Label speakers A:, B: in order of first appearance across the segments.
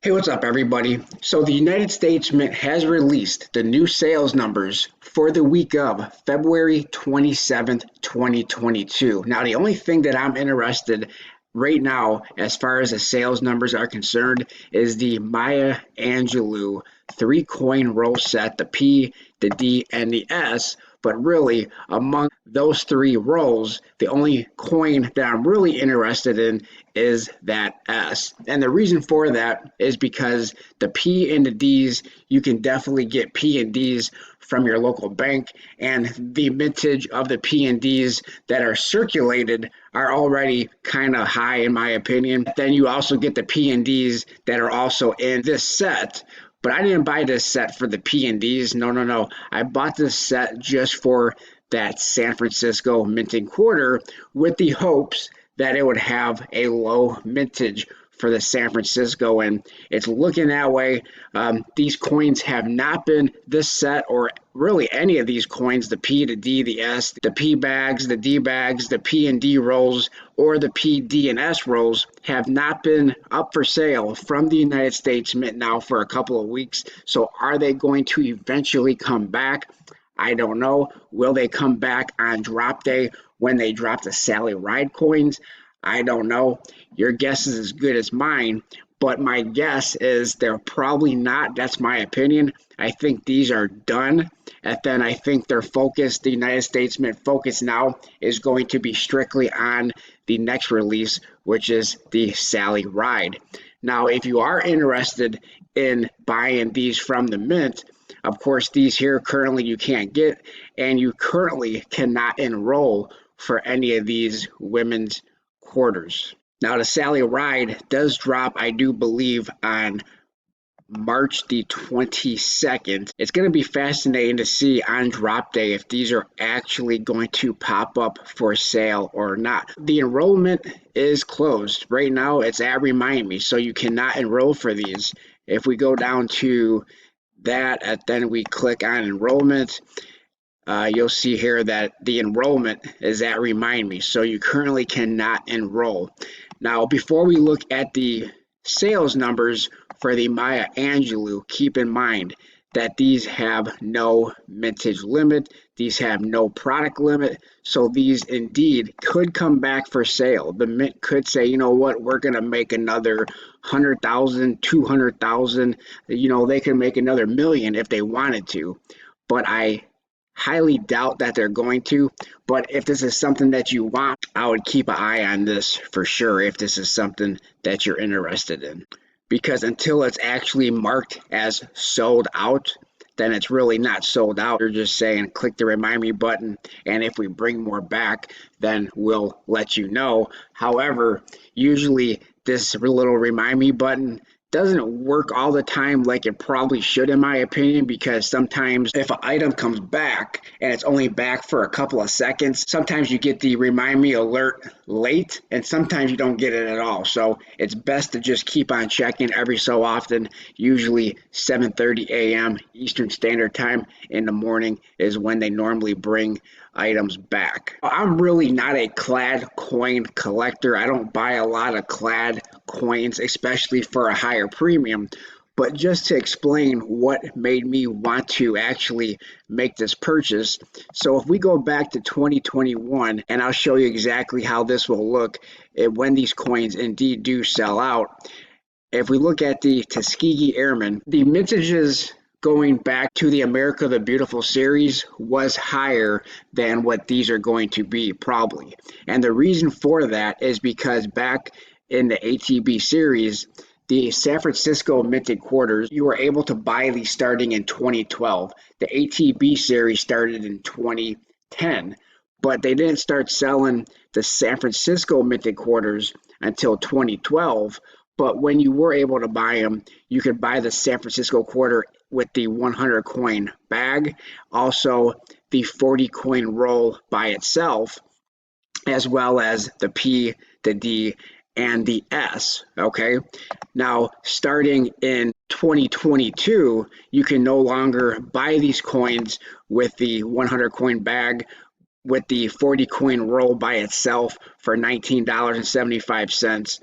A: Hey, what's up, everybody? So, the United States Mint has released the new sales numbers for the week of February 27th, 2022. Now, the only thing that I'm interested right now, as far as the sales numbers are concerned, is the Maya Angelou three coin roll set, the P, the D, and the S. But really, among those three rolls, the only coin that I'm really interested in is that S. And the reason for that is because the P and the D's, you can definitely get P and D's from your local bank, and the mintage of the P and D's that are circulated are already kind of high in my opinion. Then you also get the P and D's that are also in this set. But I didn't buy this set for the P and D's. No, no, no. I bought this set just for that San Francisco minting quarter with the hopes that it would have a low mintage for the San Francisco, and it's looking that way. These coins have not been this set, or really any of these coins, the P, the D, the S, the P bags, the D bags, the P and D rolls, or the P, D, and S rolls have not been up for sale from the United States Mint now for a couple of weeks. So are they going to eventually come back? I don't know. Will they come back on drop day when they drop the Sally Ride coins? I don't know. Your guess is as good as mine, but my guess is they're probably not. That's my opinion. I think these are done. And then I think their focus, the United States Mint focus now, is going to be strictly on the next release, which is the Sally Ride. Now, if you are interested in buying these from the Mint, of course, these here currently you can't get, and you currently cannot enroll for any of these women's quarters. Now, the Sally Ride does drop, I do believe, on March the 22nd. It's going to be fascinating to see on drop day if these are actually going to pop up for sale or not. The enrollment is closed. Right now, it's at Remind Me, so you cannot enroll for these. If we go down to that, and then we click on enrollment, you'll see here that the enrollment is at Remind Me, so you currently cannot enroll. Now, before we look at the sales numbers for the Maya Angelou, keep in mind that these have no mintage limit, these have no product limit, so these indeed could come back for sale. The mint could say, you know what, we're going to make another 100,000, 200,000, they can make another million if they wanted to, but I highly doubt that they're going to. But if this is something that you want, I would keep an eye on this for sure if this is something that you're interested in. Because until it's actually marked as sold out, then it's really not sold out. You're just saying click the remind me button, and if we bring more back, then we'll let you know. However, usually this little remind me button doesn't work all the time like it probably should, in my opinion, because sometimes if an item comes back and it's only back for a couple of seconds, sometimes you get the remind me alert late, and sometimes you don't get it at all. So it's best to just keep on checking every so often. Usually 7:30 a.m. Eastern Standard Time in the morning is when they normally bring items back. I'm really not a clad coin collector. I don't buy a lot of clad coins, especially for a higher premium. But just to explain what made me want to actually make this purchase, so if we go back to 2021, and I'll show you exactly how this will look when these coins indeed do sell out. If we look at the Tuskegee Airmen, the mintages going back to the America the Beautiful series was higher than what these are going to be, probably. And the reason for that is because back in the ATB series, the San Francisco minted quarters, you were able to buy these starting in 2012. The ATB series started in 2010, but they didn't start selling the San Francisco minted quarters until 2012. But when you were able to buy them, you could buy the San Francisco quarter with the 100 coin bag, also the 40 coin roll by itself, as well as the P, the D, and the S. Okay. Now, starting in 2022, you can no longer buy these coins with the 100 coin bag with the 40 coin roll by itself for $19.75.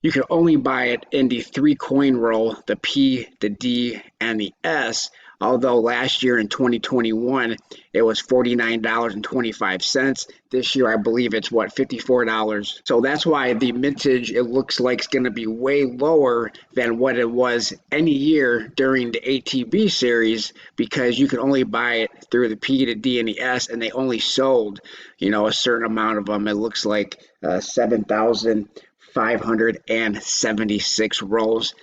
A: You can only buy it in the three coin roll, the P, the D, and the S. Although last year in 2021, it was $49.25. This year, I believe it's what, $54. So that's why the mintage, it looks like it's going to be way lower than what it was any year during the ATB series, because you can only buy it through the P, the D, and the S, and they only sold, a certain amount of them. It looks like 7,576 rolls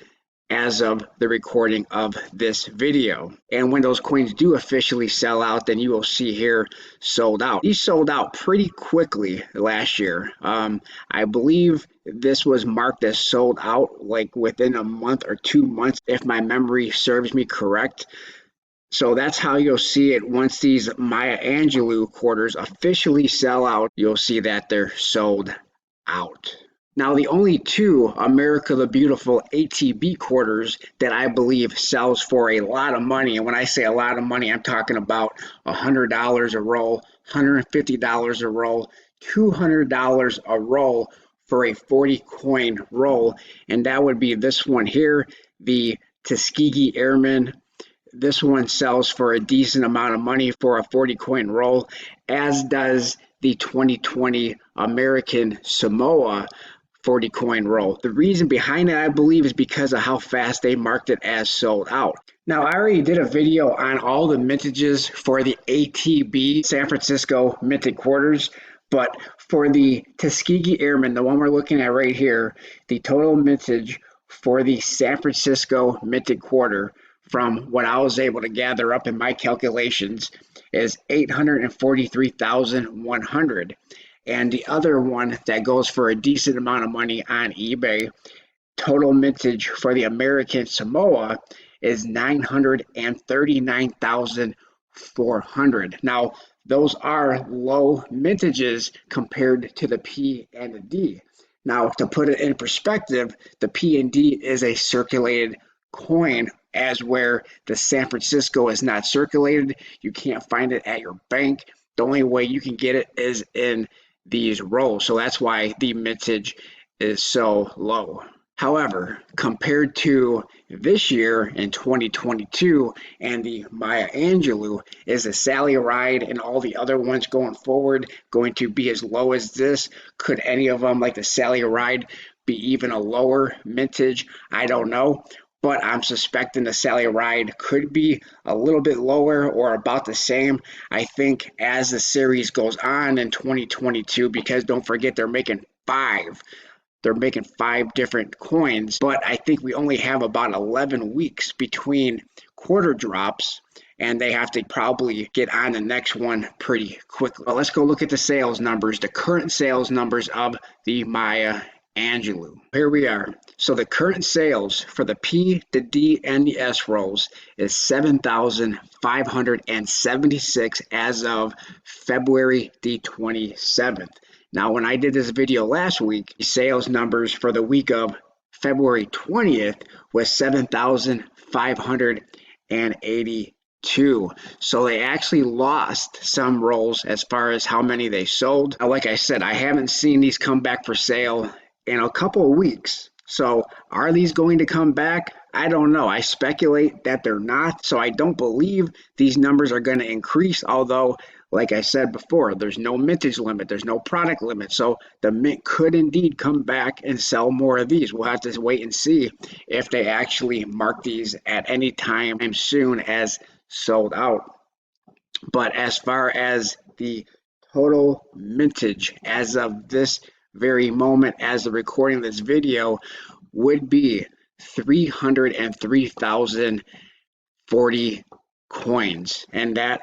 A: as of the recording of this video. And when those coins do officially sell out, then you will see here sold out. These sold out pretty quickly last year. I believe this was marked as sold out like within a month or 2 months, if my memory serves me correct. So that's how you'll see it once these Maya Angelou quarters officially sell out. You'll see that they're sold out. Now, the only two America the Beautiful ATB quarters that I believe sells for a lot of money, and when I say a lot of money, I'm talking about $100 a roll, $150 a roll, $200 a roll for a 40 coin roll, and that would be this one here, the Tuskegee Airman. This one sells for a decent amount of money for a 40 coin roll, as does the 2020 American Samoa 40 coin roll. The reason behind it, I believe, is because of how fast they marked it as sold out. Now, I already did a video on all the mintages for the ATB San Francisco minted quarters, but for the Tuskegee Airman, the one we're looking at right here, the total mintage for the San Francisco minted quarter, from what I was able to gather up in my calculations, is 843,100. And the other one that goes for a decent amount of money on eBay, total mintage for the American Samoa, is 939,400. Now, those are low mintages compared to the P and the D. Now, to put it in perspective, the P and D is a circulated coin, as where the San Francisco is not circulated. You can't find it at your bank. The only way you can get it is in these rolls. So that's why the mintage is so low. However, compared to this year in 2022 and the Maya Angelou, is the Sally Ride and all the other ones going forward going to be as low as this? Could any of them, like the Sally Ride, be even a lower mintage? I don't know. But I'm suspecting the Sally Ride could be a little bit lower or about the same, I think, as the series goes on in 2022, because don't forget they're making five different coins, but I think we only have about 11 weeks between quarter drops, and they have to probably get on the next one pretty quickly. Well, let's go look at the sales numbers, the current sales numbers of the Maya Angelou. Here we are. So the current sales for the P, the D, and the S rolls is 7,576 as of February the 27th. Now, when I did this video last week, the sales numbers for the week of February 20th was 7,582. So they actually lost some rolls as far as how many they sold. Like I said, I haven't seen these come back for sale in a couple of weeks. So are these going to come back? I don't know. I speculate that they're not. So I don't believe these numbers are going to increase, although, like I said before, there's no mintage limit, there's no product limit. So the mint could indeed come back and sell more of these. We'll have to wait and see if they actually mark these at any time soon as sold out. But as far as the total mintage as of this very moment, as the recording of this video, would be 303,040 coins. And that,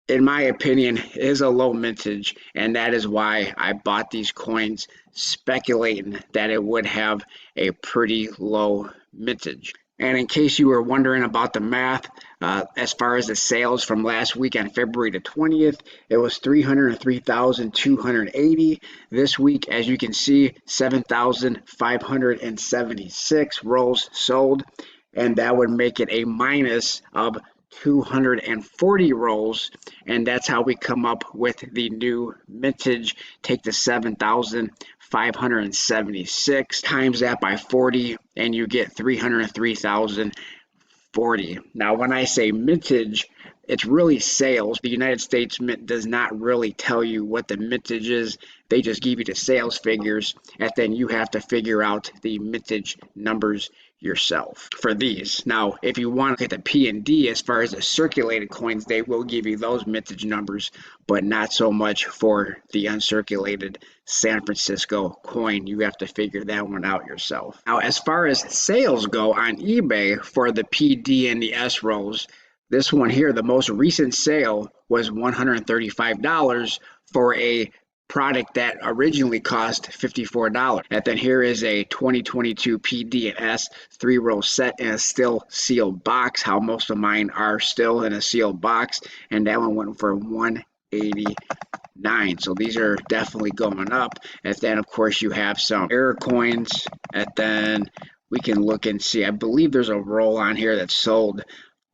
A: in my opinion, is a low mintage, and that is why I bought these coins, speculating that it would have a pretty low mintage. And in case you were wondering about the math, as far as the sales from last week on February the 20th, it was 303,280. This week, as you can see, 7,576 rolls sold, and that would make it a minus of 240 rolls, and that's how we come up with the new mintage. Take the 7,576 times that by 40, and you get 303,040. Now, when I say mintage, it's really sales. The United States Mint does not really tell you what the mintage is. They just give you the sales figures, and then you have to figure out the mintage numbers yourself for these. Now, if you want to look at the P and D as far as the circulated coins, they will give you those mintage numbers, but not so much for the uncirculated San Francisco coin. You have to figure that one out yourself. Now, as far as sales go on eBay for the P, D, and the S rolls, this one here, the most recent sale was $135 for a product that originally cost $54. And then here is a 2022 PD and S 3-row set in a still sealed box, how most of mine are still in a sealed box, and that one went for $189. So these are definitely going up. And then of course you have some error coins, and then we can look and see. I believe there's a roll on here that's sold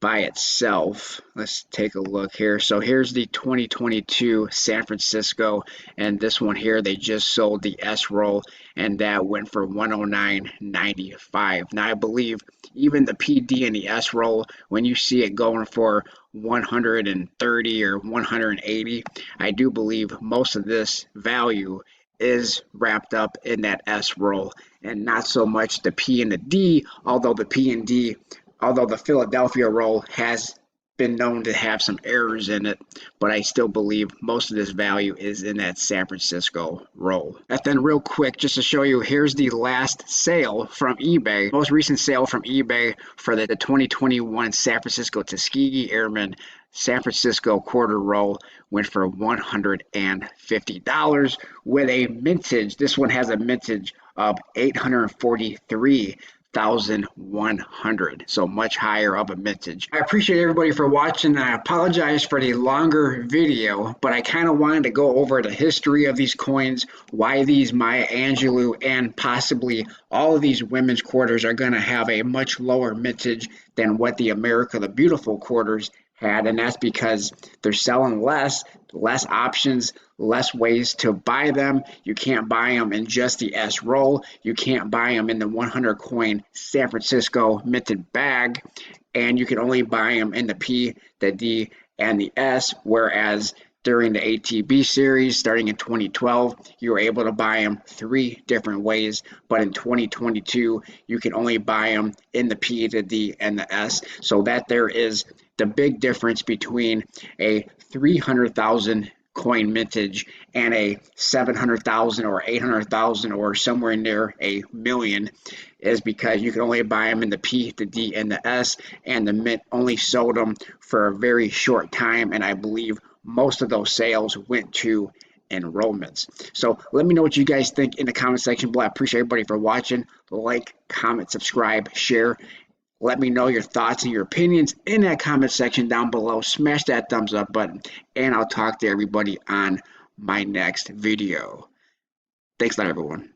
A: by itself. Let's take a look here. So here's the 2022 San Francisco, and this one here, they just sold the S roll, and that went for $109.95. Now I believe even the PD and the S roll, when you see it going for 130 or 180, I do believe most of this value is wrapped up in that S roll and not so much the P and the D, although the P and D, although the Philadelphia roll has been known to have some errors in it, but I still believe most of this value is in that San Francisco roll. And then real quick, just to show you, here's the last sale from eBay, most recent sale from eBay for the 2021 San Francisco Tuskegee Airmen San Francisco quarter roll went for $150 with a mintage. This one has a mintage of 843,100, so much higher of a mintage. I appreciate everybody for watching. I apologize for the longer video, but I kind of wanted to go over the history of these coins, why these Maya Angelou and possibly all of these women's quarters are going to have a much lower mintage than what the America the Beautiful quarters had, and that's because they're selling less options, less ways to buy them. You can't buy them in just the S roll. You can't buy them in the 100 coin San Francisco minted bag, and you can only buy them in the P, the D, and the S, whereas during the ATB series, starting in 2012, you were able to buy them 3 different ways, but in 2022, you can only buy them in the P, the D, and the S. So that there is the big difference between a 300,000 coin mintage and a 700,000 or 800,000 or somewhere near a million is because you can only buy them in the P, the D, and the S, and the Mint only sold them for a very short time, and I believe most of those sales went to enrollments. So let me know what you guys think in the comment section below. I appreciate everybody for watching. Like, comment, subscribe, share. Let me know your thoughts and your opinions in that comment section down below. Smash that thumbs up button, and I'll talk to everybody on my next video. Thanks a lot, everyone.